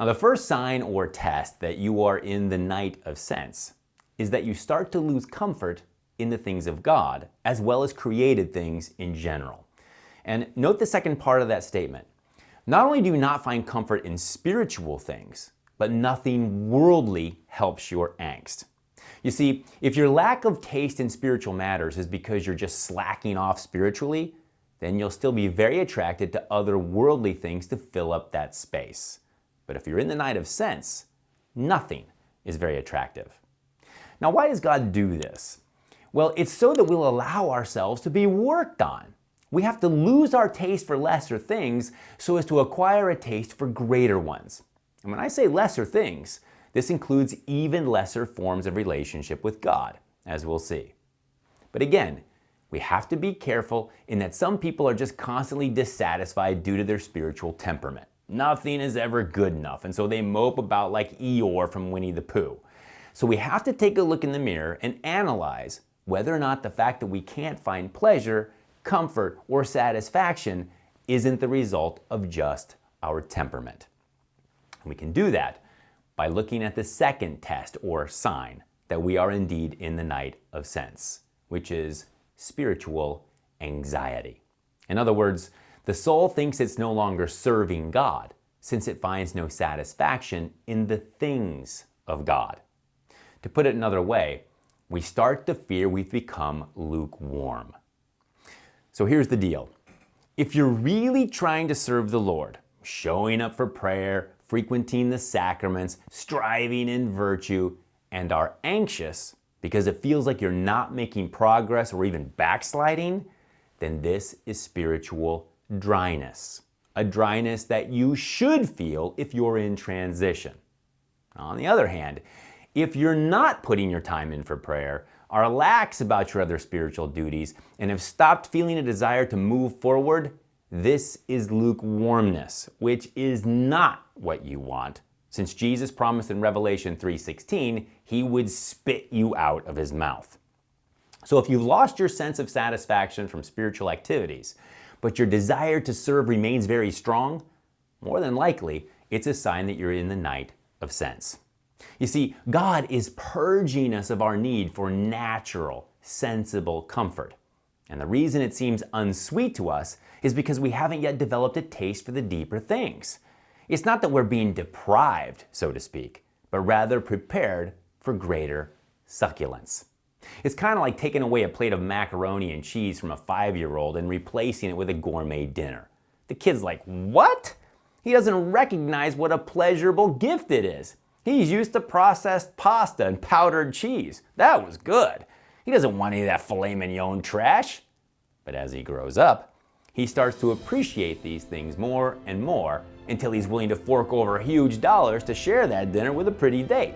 the first sign or test that you are in the night of sense is that you start to lose comfort in the things of God, as well as created things in general. And note the second part of that statement. Not only do you not find comfort in spiritual things, but nothing worldly helps your angst. You see, if your lack of taste in spiritual matters is because you're just slacking off spiritually, then you'll still be very attracted to other worldly things to fill up that space. But if you're in the night of sense, nothing is very attractive. Now, why does God do this? Well, it's so that we'll allow ourselves to be worked on. We have to lose our taste for lesser things so as to acquire a taste for greater ones. And when I say lesser things, this includes even lesser forms of relationship with God, as we'll see. But again, we have to be careful in that some people are just constantly dissatisfied due to their spiritual temperament. Nothing is ever good enough, and so they mope about like Eeyore from Winnie the Pooh. So we have to take a look in the mirror and analyze whether or not the fact that we can't find pleasure, comfort, or satisfaction isn't the result of just our temperament. And we can do that by looking at the second test or sign that we are indeed in the night of sense, which is spiritual anxiety. In other words, the soul thinks it's no longer serving God since it finds no satisfaction in the things of God. To put it another way, we start to fear we've become lukewarm. So here's the deal. If you're really trying to serve the Lord, showing up for prayer, frequenting the sacraments, striving in virtue, and are anxious because it feels like you're not making progress or even backsliding, then this is spiritual dryness. A dryness that you should feel if you're in transition. On the other hand, if you're not putting your time in for prayer, are lax about your other spiritual duties, and have stopped feeling a desire to move forward, this is lukewarmness, which is not what you want, since Jesus promised in Revelation 3:16 he would spit you out of his mouth. So if you've lost your sense of satisfaction from spiritual activities, but your desire to serve remains very strong, more than likely it's a sign that you're in the night of sense. You see, God is purging us of our need for natural, sensible comfort. And the reason it seems unsweet to us is because we haven't yet developed a taste for the deeper things. It's not that we're being deprived, so to speak, but rather prepared for greater succulence. It's kind of like taking away a plate of macaroni and cheese from a 5-year-old and replacing it with a gourmet dinner. The kid's like, what? He doesn't recognize what a pleasurable gift it is. He's used to processed pasta and powdered cheese. That was good. He doesn't want any of that filet mignon trash. But as he grows up, he starts to appreciate these things more and more until he's willing to fork over huge dollars to share that dinner with a pretty date.